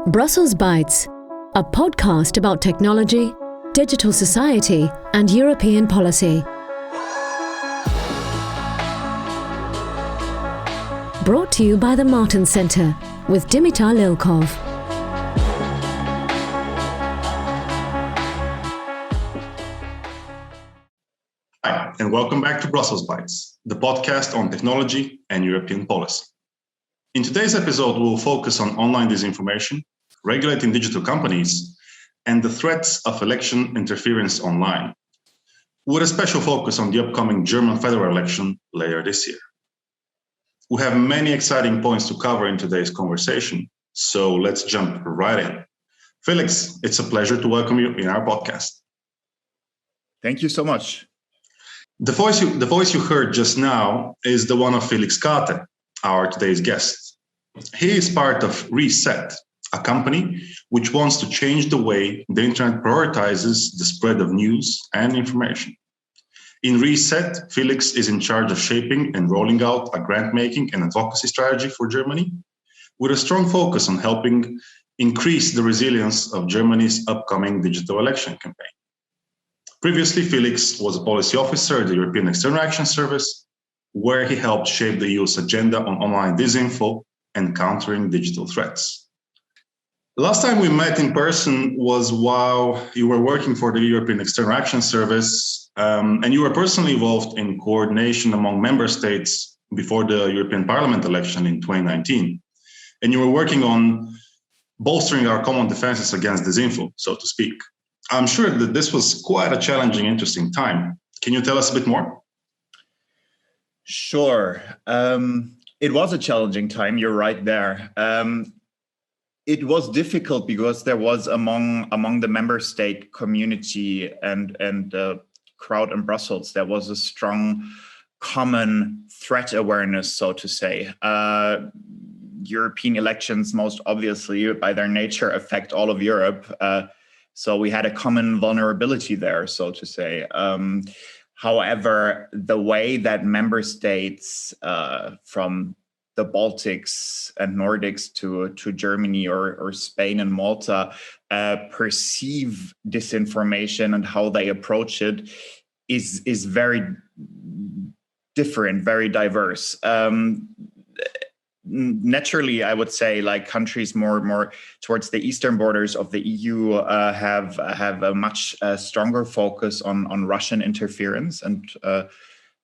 Brussels Bytes, a podcast about technology, digital society, and European policy. Brought to you by the Martin Center with Dimitar Lilkov. Hi, and welcome back to Brussels Bytes, the podcast on technology and European policy. In today's episode, we'll focus on online disinformation, regulating digital companies, and the threats of election interference online, with a special focus on the upcoming German federal election later this year. We have many exciting points to cover in today's conversation, so let's jump right in. Felix, it's a pleasure to welcome you in our podcast. Thank you so much. The voice you heard just now is the one of Felix Kartte, our today's guest. He is part of Reset, a company which wants to change the way the internet prioritizes the spread of news and information. In Reset, Felix is in charge of shaping and rolling out a grant-making and advocacy strategy for Germany, with a strong focus on helping increase the resilience of Germany's upcoming digital election campaign. Previously, Felix was a policy officer at the European External Action Service, where he helped shape the EU's agenda on online disinfo and countering digital threats. Last time we met in person was while you were working for the European External Action Service, and you were personally involved in coordination among member states before the European Parliament election in 2019. And you were working on bolstering our common defenses against disinfo, so to speak. I'm sure that this was quite a challenging, interesting time. Can you tell us a bit more? Sure. It was a challenging time. You're right there. It was difficult because there was among the member state community and the crowd in Brussels, there was a strong common threat awareness, so to say. European elections, most obviously, by their nature, affect all of Europe. So we had a common vulnerability there, so to say. However, the way that member states from the Baltics and Nordics to Germany or Spain and Malta perceive disinformation and how they approach it is very different, very diverse. Naturally, I would say, like countries more towards the eastern borders of the EU have a much stronger focus on Russian interference and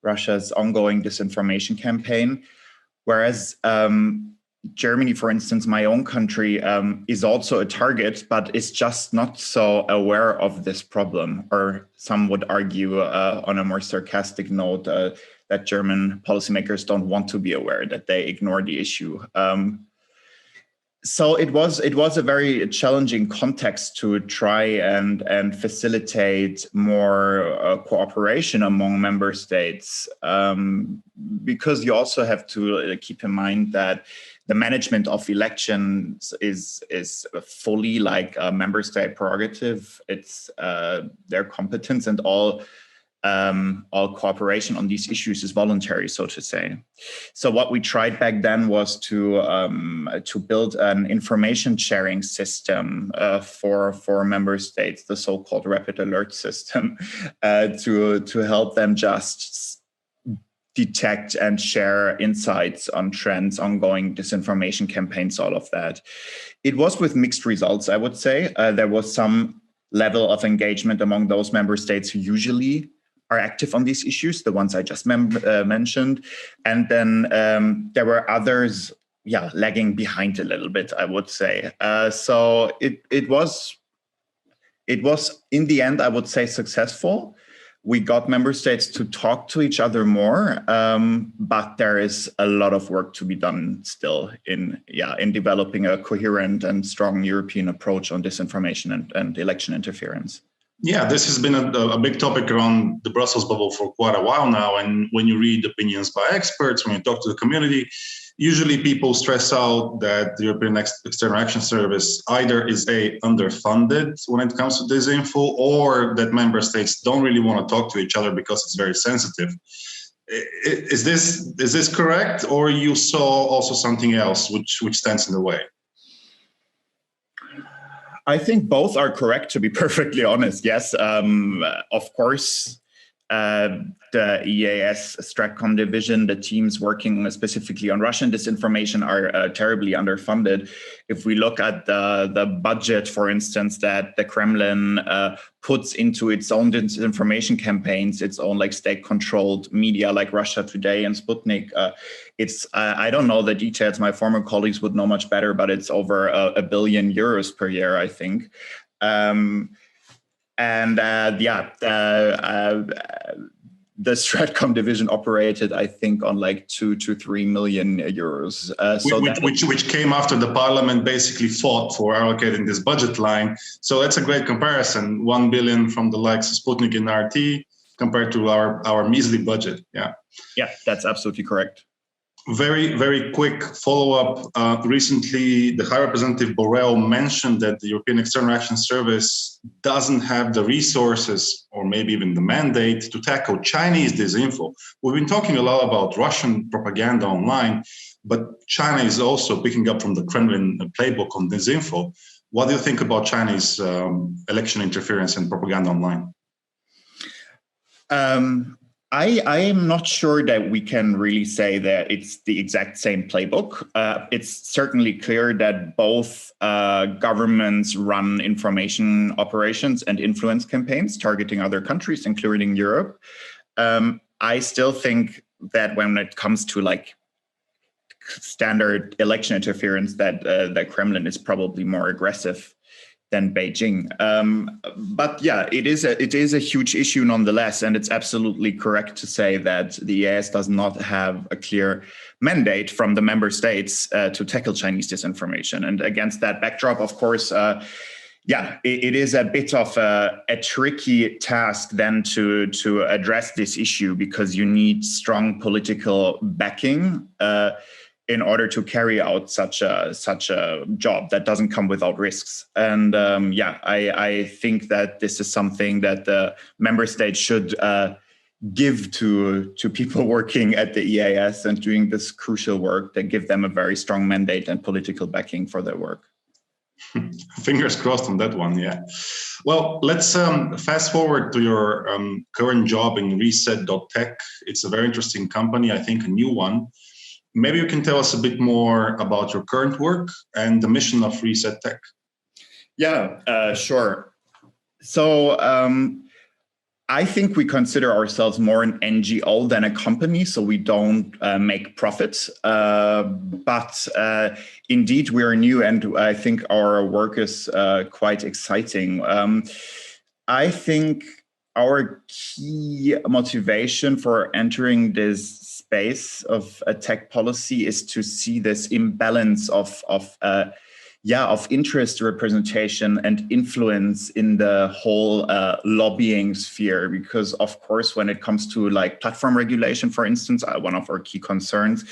Russia's ongoing disinformation campaign. Whereas Germany, for instance, my own country, is also a target, but is just not so aware of this problem. Or some would argue on a more sarcastic note that German policymakers don't want to be aware, that they ignore the issue. So it was a very challenging context to try and facilitate more cooperation among member states, because you also have to keep in mind that the management of elections is fully like a member state prerogative. It's their competence, and all cooperation on these issues is voluntary, so to say. So what we tried back then was to build an information sharing system for member states, the so-called rapid alert system, to help them just detect and share insights on trends, ongoing disinformation campaigns, all of that. It was with mixed results, I would say. There was some level of engagement among those member states who usually are active on these issues, the ones I just mentioned. And then there were others, lagging behind a little bit, I would say. So it was in the end, I would say, successful. We got member states to talk to each other more, but there is a lot of work to be done still in developing a coherent and strong European approach on disinformation and election interference. Yeah, this has been a big topic around the Brussels bubble for quite a while now. And when you read opinions by experts, when you talk to the community, usually people stress out that the European External Action Service either is underfunded when it comes to disinfo, or that member states don't really want to talk to each other because it's very sensitive. Is this correct, or you saw also something else which stands in the way? I think both are correct, to be perfectly honest. Yes, of course. The EAS Stratcom division, the teams working specifically on Russian disinformation are terribly underfunded. If we look at the budget, for instance, that the Kremlin puts into its own disinformation campaigns, its own like state-controlled media like Russia Today and Sputnik, it's I don't know the details. My former colleagues would know much better, but it's over €1 billion per year, I think. The Stratcom division operated, I think, on like €2 to €3 million. Which came after the parliament basically fought for allocating this budget line. So that's a great comparison. 1 billion from the likes of Sputnik and RT compared to our measly budget. Yeah. Yeah, that's absolutely correct. Very, very quick follow-up. Recently, the High Representative Borrell mentioned that the European External Action Service doesn't have the resources or maybe even the mandate to tackle Chinese disinfo. We've been talking a lot about Russian propaganda online, but China is also picking up from the Kremlin playbook on disinfo. What do you think about Chinese election interference and propaganda online? I am not sure that we can really say that it's the exact same playbook. It's certainly clear that both governments run information operations and influence campaigns targeting other countries, including Europe. I still think that when it comes to like standard election interference, that the Kremlin is probably more aggressive than Beijing. But yeah, it is a huge issue nonetheless, and it's absolutely correct to say that the EAS does not have a clear mandate from the member states to tackle Chinese disinformation. And against that backdrop, of course, it is a bit of a tricky task then to address this issue, because you need strong political backing in order to carry out such a job that doesn't come without risks. And I think that this is something that the member states should give to people working at the EAS and doing this crucial work, that give them a very strong mandate and political backing for their work. Fingers crossed on that one, yeah. Well, let's fast forward to your current job in Reset.tech. It's a very interesting company, I think a new one. Maybe you can tell us a bit more about your current work and the mission of Reset.tech. Yeah, sure. So I think we consider ourselves more an NGO than a company, so we don't make profits. But indeed, we are new, and I think our work is quite exciting. I think our key motivation for entering this space of a tech policy is to see this imbalance of interest representation and influence in the whole lobbying sphere. Because of course, when it comes to like platform regulation, for instance, one of our key concerns,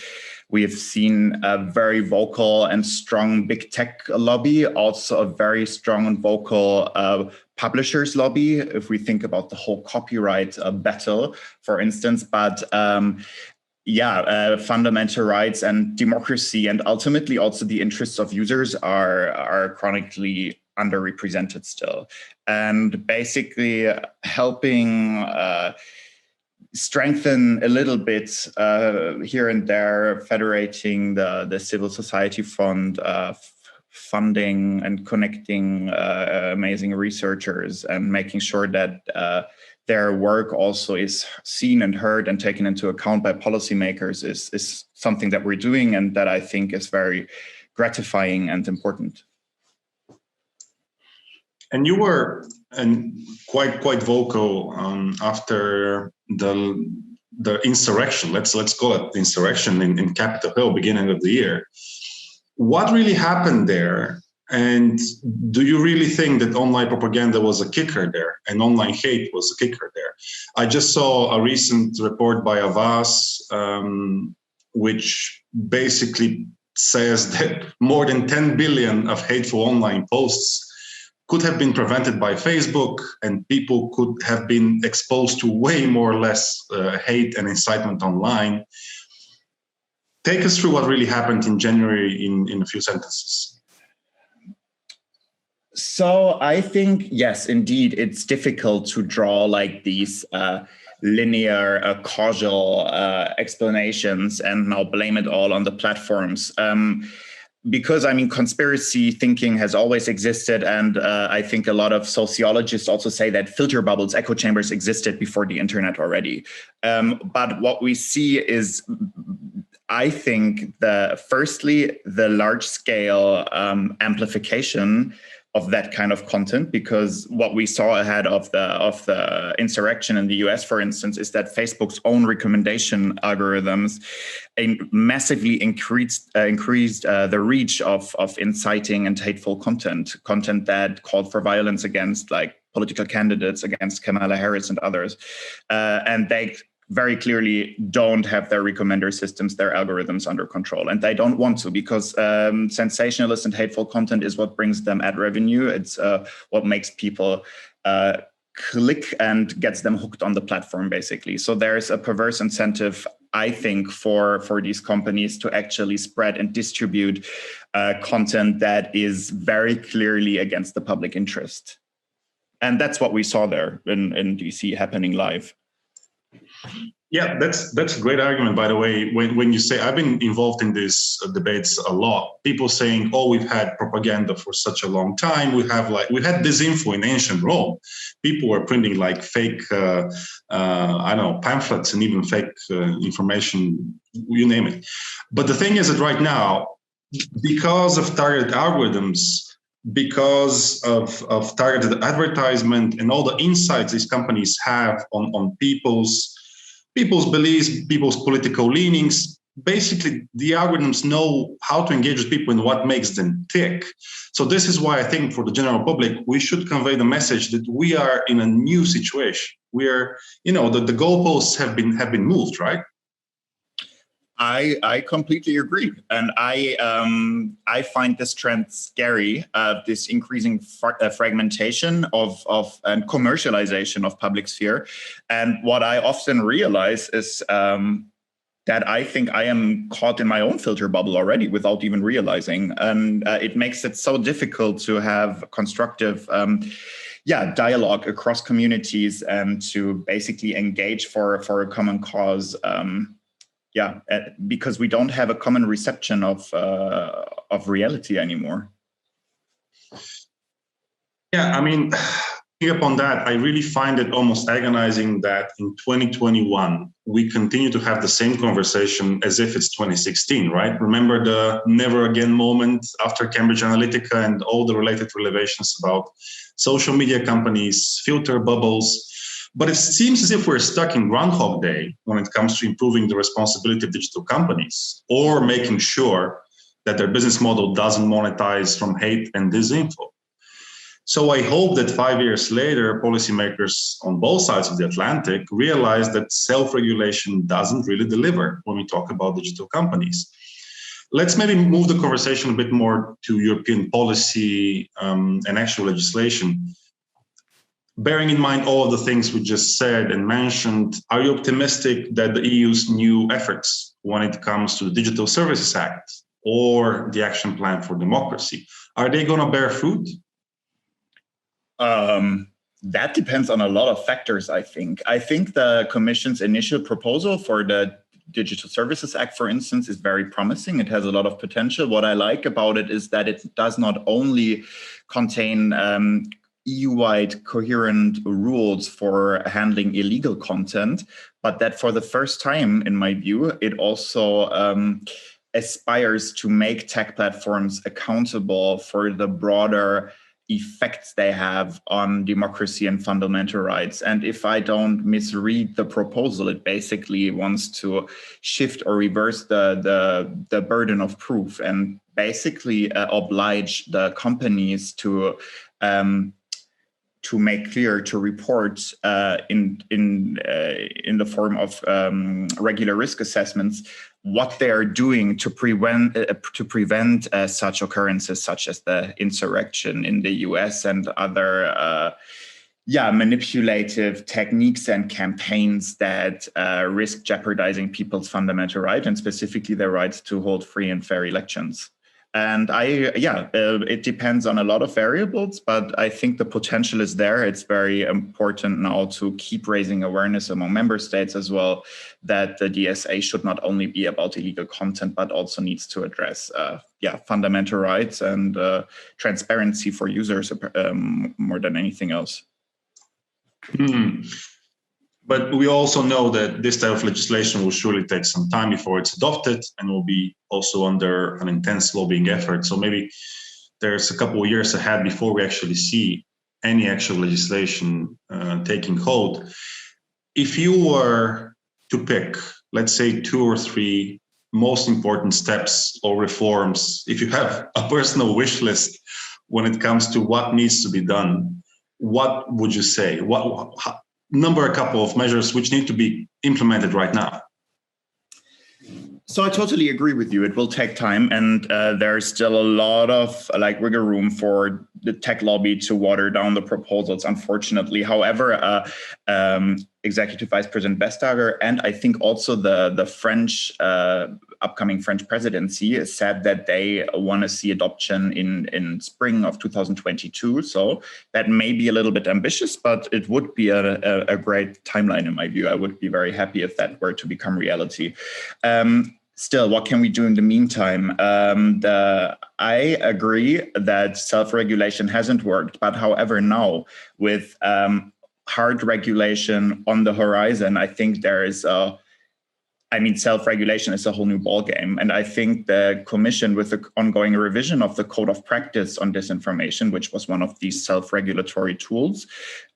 we have seen a very vocal and strong big tech lobby, also a very strong and vocal publishers lobby, if we think about the whole copyright battle, for instance. But fundamental rights and democracy, and ultimately also the interests of users are chronically underrepresented still. And basically helping strengthen a little bit here and there, federating the civil society fund, funding and connecting amazing researchers, and making sure that their work also is seen and heard and taken into account by policymakers is something that we're doing, and that I think is very gratifying and important. And you were quite vocal after the insurrection. Let's call it the insurrection in Capitol Hill, beginning of the year. What really happened there? And do you really think that online propaganda was a kicker there, and online hate was a kicker there? I just saw a recent report by Avaz, which basically says that more than 10 billion of hateful online posts could have been prevented by Facebook, and people could have been exposed to way more or less hate and incitement online. Take us through what really happened in January in a few sentences. So I think, yes, indeed, it's difficult to draw like these linear, causal explanations and now blame it all on the platforms. Because I mean, conspiracy thinking has always existed. And I think a lot of sociologists also say that filter bubbles, echo chambers existed before the internet already. But what we see is, I think, firstly, the large scale amplification of that kind of content, because what we saw ahead of the insurrection in the US, for instance, is that Facebook's own recommendation algorithms massively increased the reach of inciting and hateful content that called for violence against like political candidates, against Kamala Harris and others, and they very clearly don't have their recommender systems, their algorithms under control. And they don't want to, because sensationalist and hateful content is what brings them ad revenue. It's what makes people click and gets them hooked on the platform, basically. So there's a perverse incentive, I think, for these companies to actually spread and distribute content that is very clearly against the public interest. And that's what we saw there in DC happening live. Yeah, that's a great argument, by the way. When you say, I've been involved in these debates a lot, people saying, oh, we've had propaganda for such a long time. We had disinfo in ancient Rome. People were printing like fake, pamphlets and even fake information, you name it. But the thing is that right now, because of targeted algorithms, because of targeted advertisement and all the insights these companies have on people's beliefs, people's political leanings, basically the algorithms know how to engage with people and what makes them tick. So this is why I think for the general public, we should convey the message that we are in a new situation. We are, the goalposts have been moved, right? I completely agree, and I find this trend scary. This increasing fragmentation of and commercialization of public sphere, and what I often realize is that I think I am caught in my own filter bubble already without even realizing, and it makes it so difficult to have constructive. Dialogue across communities and to basically engage for a common cause. Because we don't have a common reception of reality anymore. Yeah, I mean, upon that, I really find it almost agonizing that in 2021, we continue to have the same conversation as if it's 2016, right? Remember the never again moment after Cambridge Analytica and all the related revelations about social media companies, filter bubbles. But it seems as if we're stuck in Groundhog Day when it comes to improving the responsibility of digital companies or making sure that their business model doesn't monetize from hate and disinfo. So I hope that 5 years later, policymakers on both sides of the Atlantic realize that self-regulation doesn't really deliver when we talk about digital companies. Let's maybe move the conversation a bit more to European policy and actual legislation. Bearing in mind all of the things we just said and mentioned, are you optimistic that the EU's new efforts when it comes to the Digital Services Act or the Action Plan for Democracy, are they going to bear fruit? That depends on a lot of factors, I think. I think the Commission's initial proposal for the Digital Services Act, for instance, is very promising. It has a lot of potential. What I like about it is that it does not only contain EU-wide coherent rules for handling illegal content, but that for the first time, in my view, it also aspires to make tech platforms accountable for the broader effects they have on democracy and fundamental rights. And if I don't misread the proposal, it basically wants to shift or reverse the burden of proof and basically oblige the companies to make clear, to report in the form of regular risk assessments what they are doing to prevent such occurrences, such as the insurrection in the US and other manipulative techniques and campaigns that risk jeopardizing people's fundamental right and specifically their rights to hold free and fair elections. And it depends on a lot of variables, but I think the potential is there. It's very important now to keep raising awareness among member states as well, that the DSA should not only be about illegal content, but also needs to address fundamental rights and transparency for users more than anything else. But we also know that this type of legislation will surely take some time before it's adopted and will be also under an intense lobbying effort. So maybe there's a couple of years ahead before we actually see any actual legislation taking hold. If you were to pick, let's say, 2 or 3 most important steps or reforms, if you have a personal wish list when it comes to what needs to be done, what would you say? Number a couple of measures which need to be implemented right now. So I totally agree with you. It will take time, and there's still a lot of wiggle room for the tech lobby to water down the proposals, unfortunately. However, Executive Vice President Vestager and I think also the French upcoming French presidency said that they want to see adoption in spring of 2022. So that may be a little bit ambitious, but it would be a great timeline in my view. I would be very happy if that were to become reality. Still, what can we do in the meantime? I agree that self-regulation hasn't worked, but however, now with hard regulation on the horizon, I think there is self-regulation is a whole new ballgame. And I think the Commission, with the ongoing revision of the Code of Practice on Disinformation, which was one of these self-regulatory tools,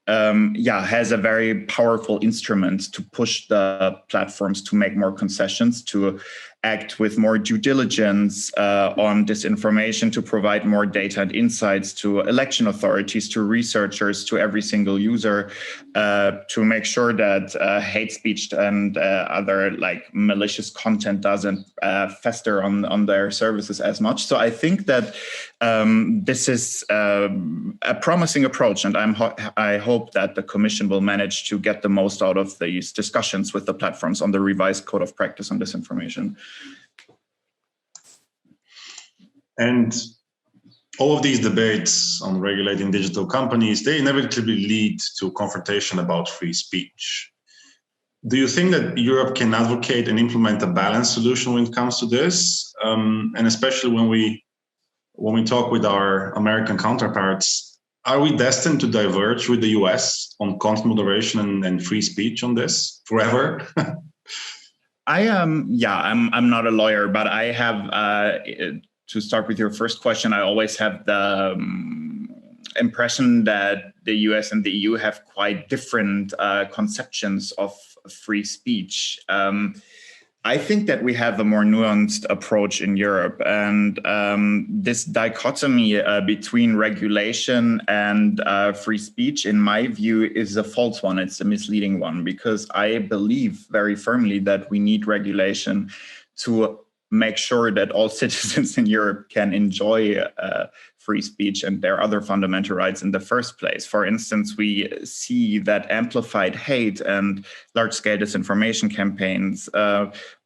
has a very powerful instrument to push the platforms to make more concessions, to act with more due diligence on disinformation, to provide more data and insights to election authorities, to researchers, to every single user, to make sure that hate speech and other malicious content doesn't fester on their services as much. So I think that this is a promising approach, and I hope that the Commission will manage to get the most out of these discussions with the platforms on the revised Code of Practice on Disinformation. And all of these debates on regulating digital companies, they inevitably lead to confrontation about free speech. Do you think that Europe can advocate and implement a balanced solution when it comes to this? And especially when we talk with our American counterparts, are we destined to diverge with the US on content moderation and free speech on this forever? I'm not a lawyer, but I have, to start with your first question, I always have the impression that the US and the EU have quite different conceptions of free speech. I think that we have a more nuanced approach in Europe, and this dichotomy between regulation and free speech, in my view, is a false one. It's a misleading one, because I believe very firmly that we need regulation to make sure that all citizens in Europe can enjoy free speech and their other fundamental rights in the first place. For instance, we see that amplified hate and large-scale disinformation campaigns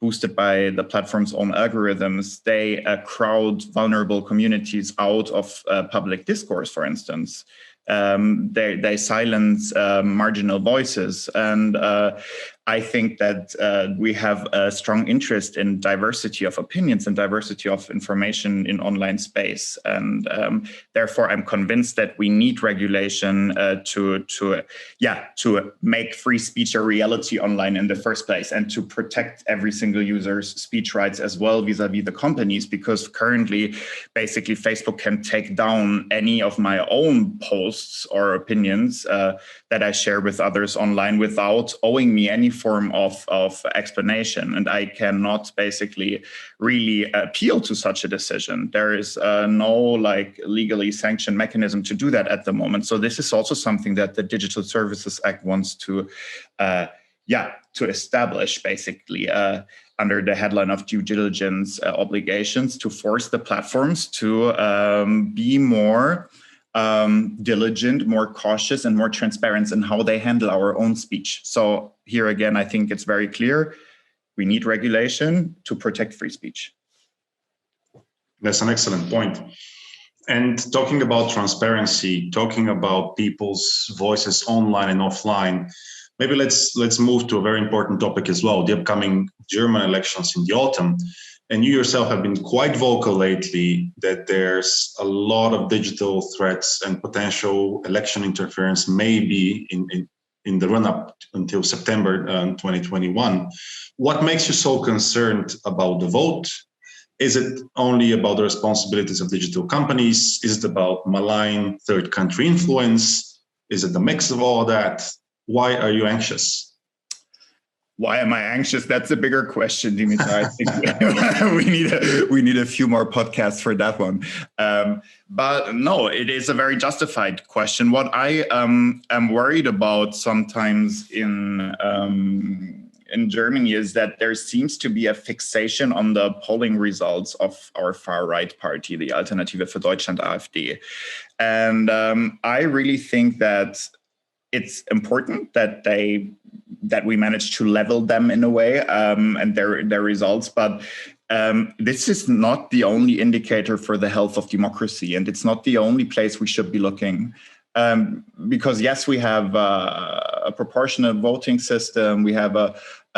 boosted by the platform's own algorithms, they crowd vulnerable communities out of public discourse, for instance. They silence marginal voices. And I think that we have a strong interest in diversity of opinions and diversity of information in online space. And therefore, I'm convinced that we need regulation to make free speech a reality online in the first place, and to protect every single user's speech rights as well vis-a-vis the companies, because currently, basically, Facebook can take down any of my own posts or opinions that I share with others online without owing me any form of explanation. And I cannot basically really appeal to such a decision. There is no legally sanctioned mechanism to do that at the moment. So this is also something that the Digital Services Act wants to establish, basically, under the headline of due diligence obligations, to force the platforms to be more diligent, more cautious, and more transparent in how they handle our own speech. So here again, I think it's very clear. We need regulation to protect free speech. That's an excellent point. And talking about transparency, talking about people's voices online and offline, maybe let's move to a very important topic as well, the upcoming German elections in the autumn. And you yourself have been quite vocal lately that there's a lot of digital threats and potential election interference maybe in the run-up until September 2021. What makes you so concerned about the vote? Is it only about the responsibilities of digital companies? Is it about malign third country influence? Is it the mix of all of that? Why are you anxious? Why am I anxious? That's a bigger question, Dimitar. I think we need a few more podcasts for that one. But no, it is a very justified question. What I am worried about sometimes in Germany is that there seems to be a fixation on the polling results of our far-right party, the Alternative für Deutschland, AfD. And I really think that it's important that we manage to level them in a way and their results, but this is not the only indicator for the health of democracy, and it's not the only place we should be looking. Because yes, we have a proportionate voting system, we have a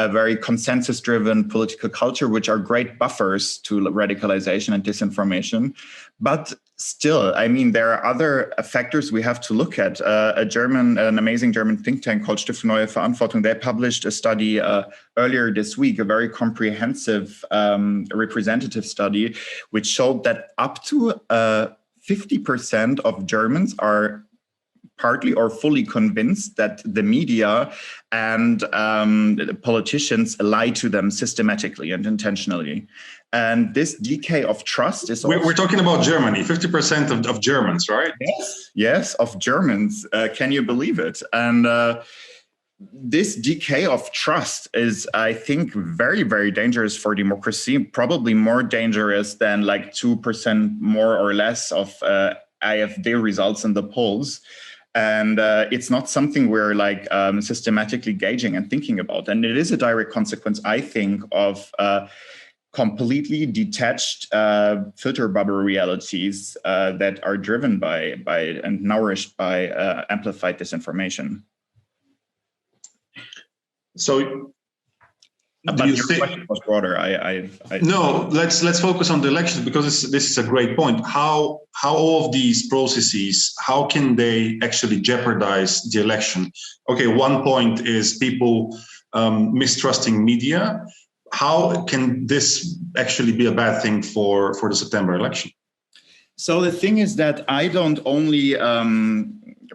very consensus-driven political culture, which are great buffers to radicalization and disinformation. But still, I mean, there are other factors we have to look at. An amazing German think tank called Stiftung Neue Verantwortung, they published a study earlier this week, a very comprehensive representative study, which showed that up to 50% of Germans are partly or fully convinced that the media and the politicians lie to them systematically and intentionally. And this decay of trust is also... We're talking about Germany, 50% of Germans, right? Yes, of Germans. Can you believe it? And this decay of trust is, I think, very, very dangerous for democracy, probably more dangerous than like 2% more or less of AfD results in the polls. And it's not something we're like systematically gauging and thinking about. And it is a direct consequence, I think, of completely detached filter bubble realities that are driven by and nourished by amplified disinformation. So, but your question was broader. No, let's focus on the elections, because this is a great point. How all of these processes, how can they actually jeopardize the election? Okay, one point is people mistrusting media. How can this actually be a bad thing for the September election? So the thing is that I don't only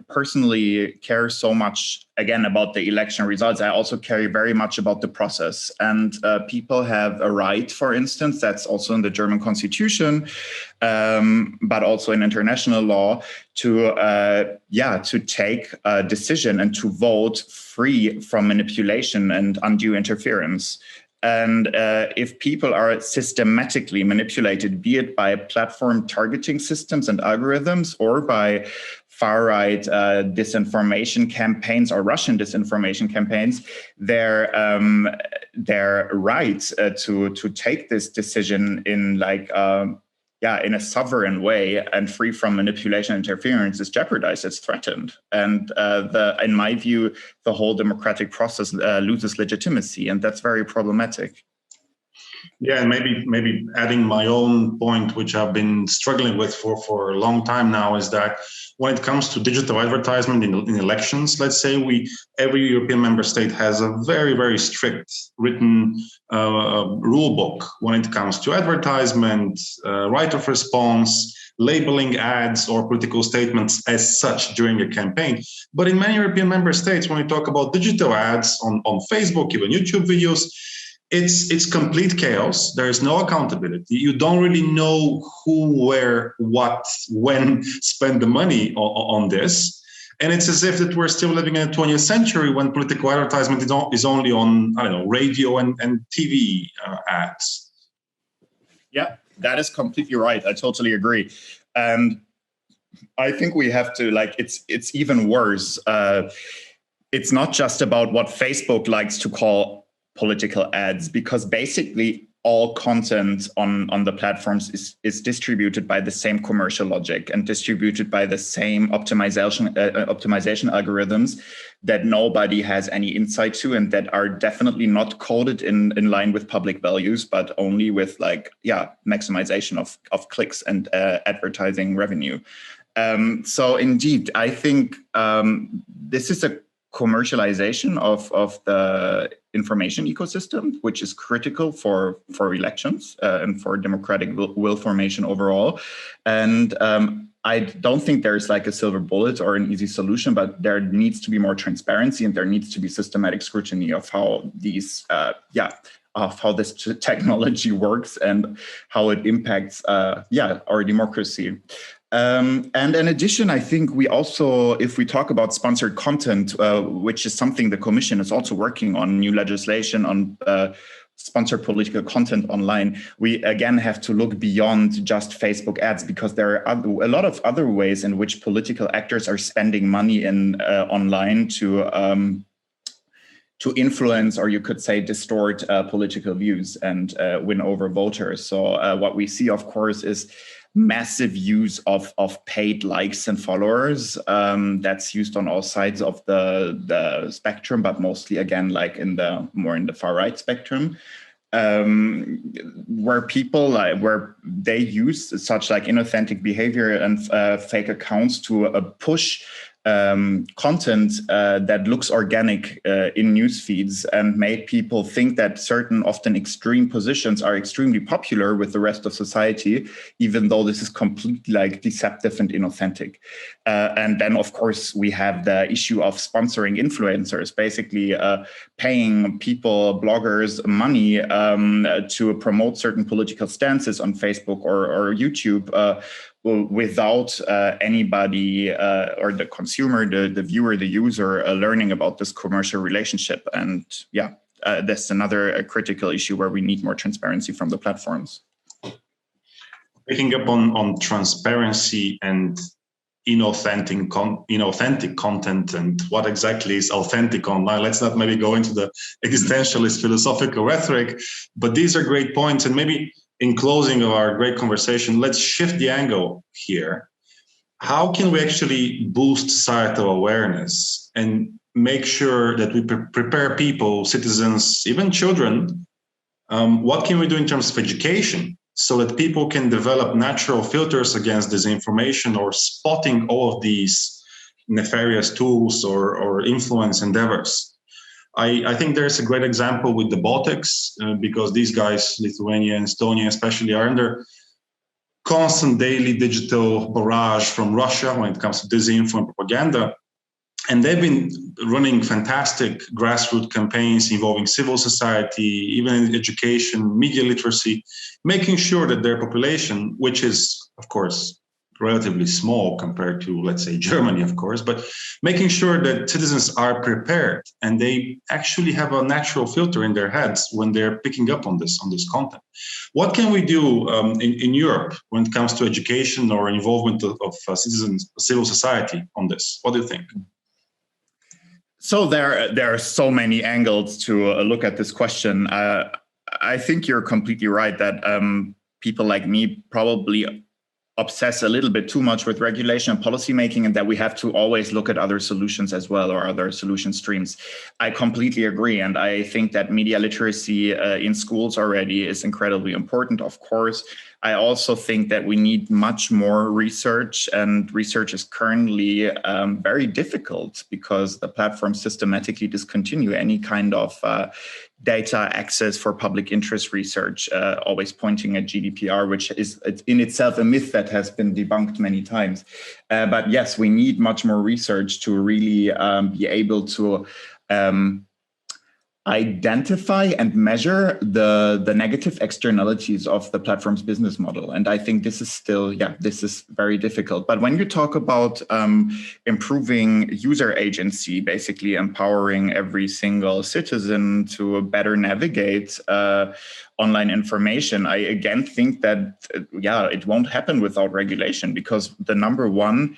personally care so much, again, about the election results. I also care very much about the process. And people have a right, for instance, that's also in the German constitution, but also in international law, to take a decision and to vote free from manipulation and undue interference. And if people are systematically manipulated, be it by platform targeting systems and algorithms or by far-right disinformation campaigns or Russian disinformation campaigns, their right to take this decision in in a sovereign way and free from manipulation and interference is jeopardized, it's threatened. And in my view, the whole democratic process loses legitimacy, and that's very problematic. Yeah, and maybe adding my own point, which I've been struggling with for a long time now, is that when it comes to digital advertisement in elections, let's say every European member state has a very, very strict written rule book when it comes to advertisement, right of response, labeling ads or political statements as such during a campaign. But in many European member states, when we talk about digital ads on Facebook, even YouTube videos, it's complete chaos. There is no accountability. You don't really know who, where, what, when spend the money on this. And it's as if that we're still living in the 20th century when political advertisement is only on, radio and TV ads. Yeah, that is completely right. I totally agree. And I think we have to, it's even worse. It's not just about what Facebook likes to call political ads, because basically all content on the platforms is distributed by the same commercial logic and distributed by the same optimization algorithms that nobody has any insight to, and that are definitely not coded in line with public values, but only with maximization of clicks and advertising revenue. So indeed, I think this is a commercialization of the information ecosystem, which is critical for elections and for democratic will formation overall. And I don't think there's like a silver bullet or an easy solution, but there needs to be more transparency and there needs to be systematic scrutiny of how these of how this technology works and how it impacts our democracy. And in addition, I think we also, if we talk about sponsored content, which is something the Commission is also working on, new legislation on sponsored political content online, we again have to look beyond just Facebook ads, because there are a lot of other ways in which political actors are spending money in online to influence, or you could say distort political views and win over voters. So what we see, of course, is massive use of paid likes and followers. That's used on all sides of the spectrum, but mostly again, like more in the far right spectrum, where people where they use such like inauthentic behavior and fake accounts to push content that looks organic in news feeds and made people think that certain often extreme positions are extremely popular with the rest of society, even though this is completely like deceptive and inauthentic. And then, of course, we have the issue of sponsoring influencers, basically paying people, bloggers, money to promote certain political stances on Facebook or YouTube, without anybody or the consumer, the viewer, the user learning about this commercial relationship. And that's another critical issue where we need more transparency from the platforms. Picking up on transparency and inauthentic content and what exactly is authentic online. Let's not maybe go into the existentialist philosophical rhetoric, but these are great points. And maybe in closing of our great conversation, let's shift the angle here. How can we actually boost societal awareness and make sure that we prepare people, citizens, even children? What can we do in terms of education so that people can develop natural filters against disinformation or spotting all of these nefarious tools or influence endeavors? I think there's a great example with the Baltics, because these guys, Lithuania and Estonia especially, are under constant daily digital barrage from Russia when it comes to disinfo and propaganda. And they've been running fantastic grassroots campaigns involving civil society, even in education, media literacy, making sure that their population, which is, of course, relatively small compared to, let's say, Germany, of course, but making sure that citizens are prepared and they actually have a natural filter in their heads when they're picking up on this content. What can we do in Europe when it comes to education or involvement of citizens, civil society on this? What do you think? So there are so many angles to look at this question. I think you're completely right that people like me probably obsess a little bit too much with regulation and policymaking, and that we have to always look at other solutions as well, or other solution streams. I completely agree. And I think that media literacy in schools already is incredibly important, of course. I also think that we need much more research, and research is currently very difficult because the platforms systematically discontinue any kind of data access for public interest research, always pointing at GDPR, which is in itself a myth that has been debunked many times. But yes, we need much more research to really be able to identify and measure the negative externalities of the platform's business model. And I think this is still, this is very difficult. But when you talk about improving user agency, basically empowering every single citizen to better navigate online information, I again think that, it won't happen without regulation, because the number one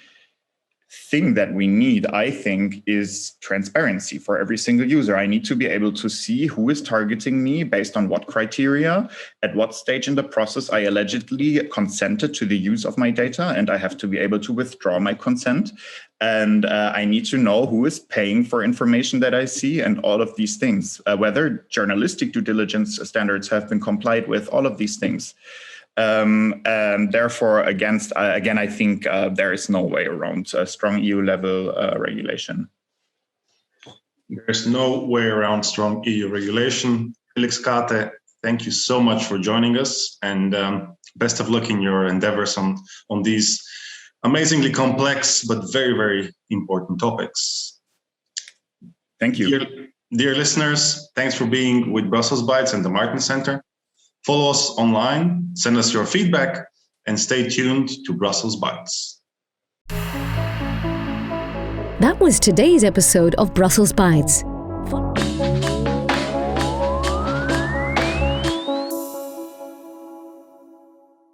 thing that we need, I think, is transparency for every single user. I need to be able to see who is targeting me based on what criteria, at what stage in the process I allegedly consented to the use of my data, and I have to be able to withdraw my consent. And I need to know who is paying for information that I see and all of these things, whether journalistic due diligence standards have been complied with, all of these things. And therefore, again, I think there is no way around a strong EU level regulation. There's no way around strong EU regulation. Felix Kartte, thank you so much for joining us, and best of luck in your endeavors on these amazingly complex but very, very important topics. Thank you. Dear listeners, thanks for being with Brussels Bytes and the Martin Center. Follow us online, send us your feedback, and stay tuned to Brussels Bytes. That was today's episode of Brussels Bytes.